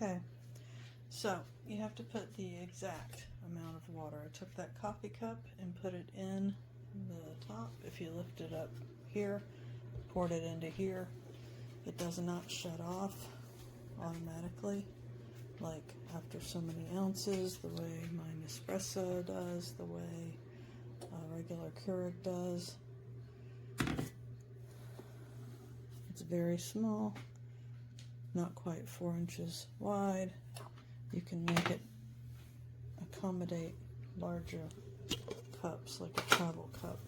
Okay, so you have to put the exact amount of water. I took that coffee cup and put it in the top. If you lift it up here, poured it into here, it does not shut off automatically like after so many ounces, the way my Nespresso does, the way a regular Keurig does. It's very small, not quite 4 inches wide. You can make it accommodate larger cups, like a travel cup.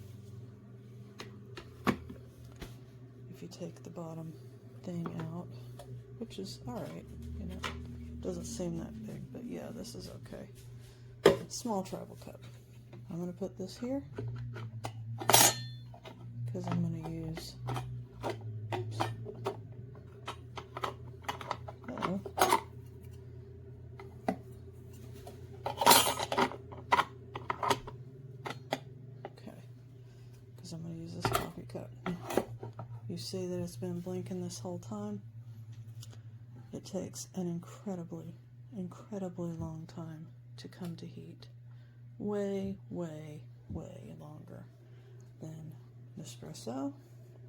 If you take the bottom thing out, which is alright, you know, doesn't seem that big, but yeah, this is okay. Small travel cup. I'm going to put this here because I'm going to use, oops, uh-oh. Okay, because I'm going to use this coffee cup. You see that it's been blinking this whole time. It takes an incredibly long time to come to heat. Way longer than Nespresso,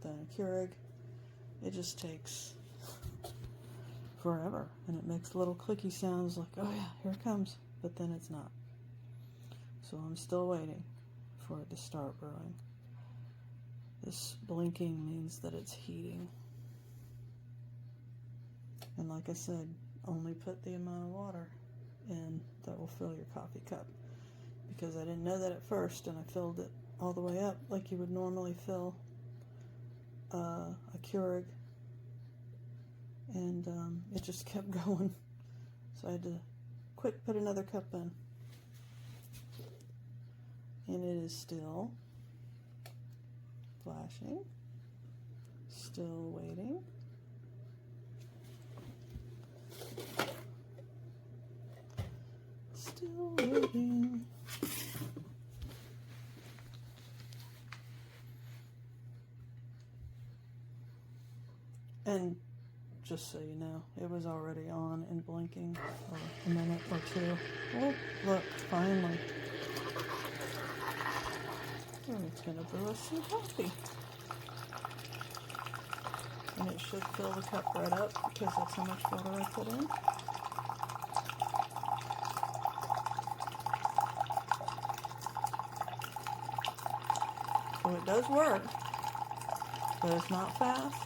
than Keurig. It just takes forever, and it makes little clicky sounds like, oh yeah, here it comes, but then it's not. So I'm still waiting for it to start brewing. This blinking means that it's heating. And like I said, only put the amount of water in that will fill your coffee cup. Because I didn't know that at first, and I filled it all the way up like you would normally fill a Keurig. And it just kept going. So I had to quick put another cup in. And it is still flashing. Still waiting. Still waiting. And just so you know, it was already on and blinking for a minute or two. Oh, look, finally. And it's going to brew us some coffee. And it should fill the cup right up because that's how much water I put in. So it does work, but it's not fast,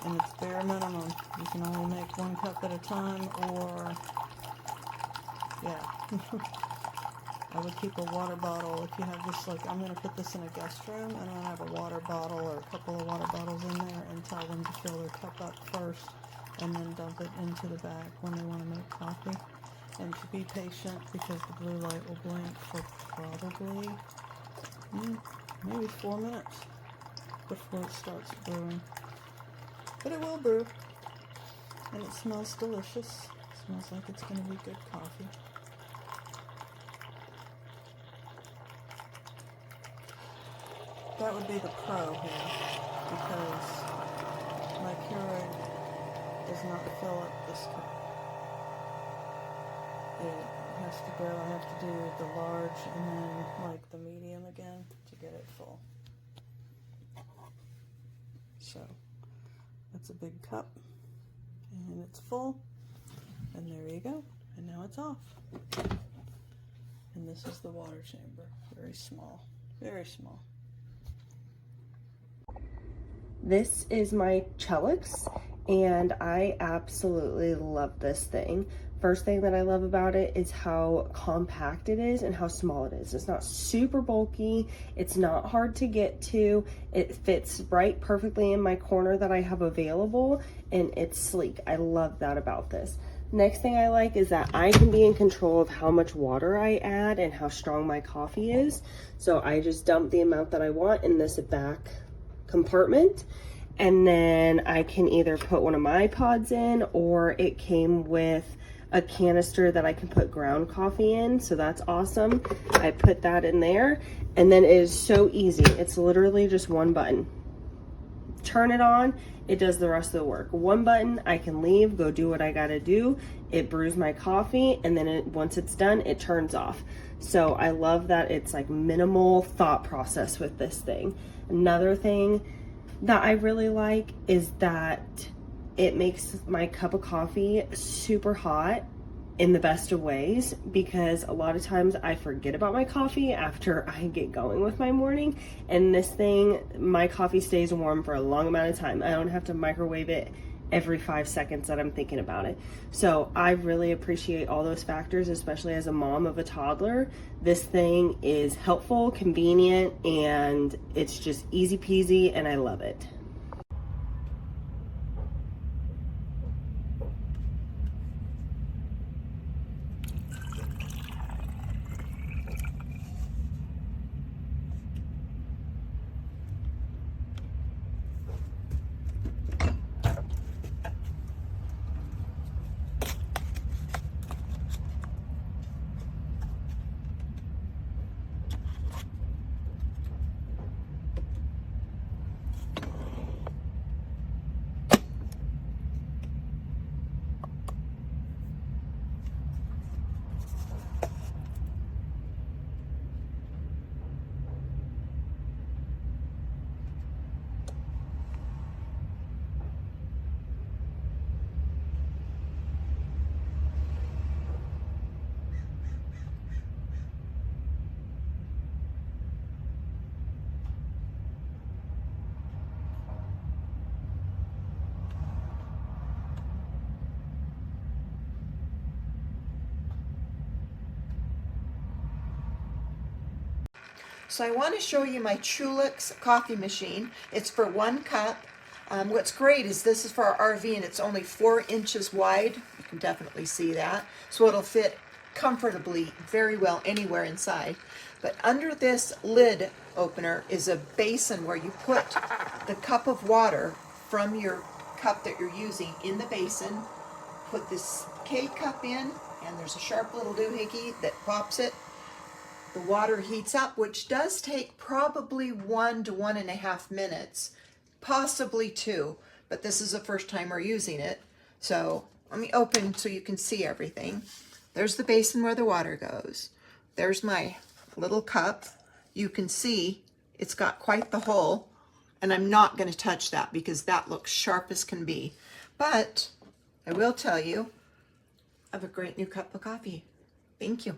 and it's bare minimum. You can only make 1 cup at a time, or, yeah. I would keep a water bottle if you have this, like, I'm going to put this in a guest room, and I'll have a water bottle or a couple of water bottles in there and tell them to fill their cup up first and then dump it into the bag when they want to make coffee. And to be patient because the blue light will blink for probably maybe 4 minutes before it starts brewing. But it will brew, and it smells delicious. It smells like it's going to be good coffee. That would be the pro here, because my Keurig does not fill up this cup. It has to go, I have to do the large and then like the medium again to get it full. So that's a big cup, and it's full, and there you go, and now it's off. And this is the water chamber, very small, very small. This is my CHULUX, and I absolutely love this thing. First thing that I love about it is how compact it is and how small it is. It's not super bulky, it's not hard to get to, it fits right perfectly in my corner that I have available, and it's sleek. I love that about this. Next thing I like is that I can be in control of how much water I add and how strong my coffee is. So I just dump the amount that I want in this back compartment, and then I can either put one of my pods in, or it came with a canister that I can put ground coffee in, so that's awesome. I put that in there, and then it is so easy. It's literally just one button. turn it on, it does the rest of the work. One button, I can leave, go do what I gotta do. It brews my coffee, and then once it's done, it turns off. So I love that it's like minimal thought process with this thing. Another thing that I really like is that it makes my cup of coffee super hot in the best of ways, because a lot of times I forget about my coffee after I get going with my morning, and this thing, my coffee stays warm for a long amount of time. I don't have to microwave it every 5 seconds that I'm thinking about it. So I really appreciate all those factors, especially as a mom of a toddler. This thing is helpful, convenient, and it's just easy peasy, and I love it. So I want to show you my CHULUX coffee machine. It's for 1 cup. What's great is this is for our RV, and it's only 4 inches wide. You can definitely see that. So it'll fit comfortably very well anywhere inside. But under this lid opener is a basin where you put the cup of water from your cup that you're using in the basin. Put this K-cup in, and there's a sharp little doohickey that pops it. The water heats up, which does take probably 1 to 1.5 minutes, possibly 2, but this is the first time we're using it. So let me open so you can see everything. There's the basin where the water goes. There's my little cup. You can see it's got quite the hole, and I'm not going to touch that because that looks sharp as can be. But I will tell you, I have a great new cup of coffee. Thank you.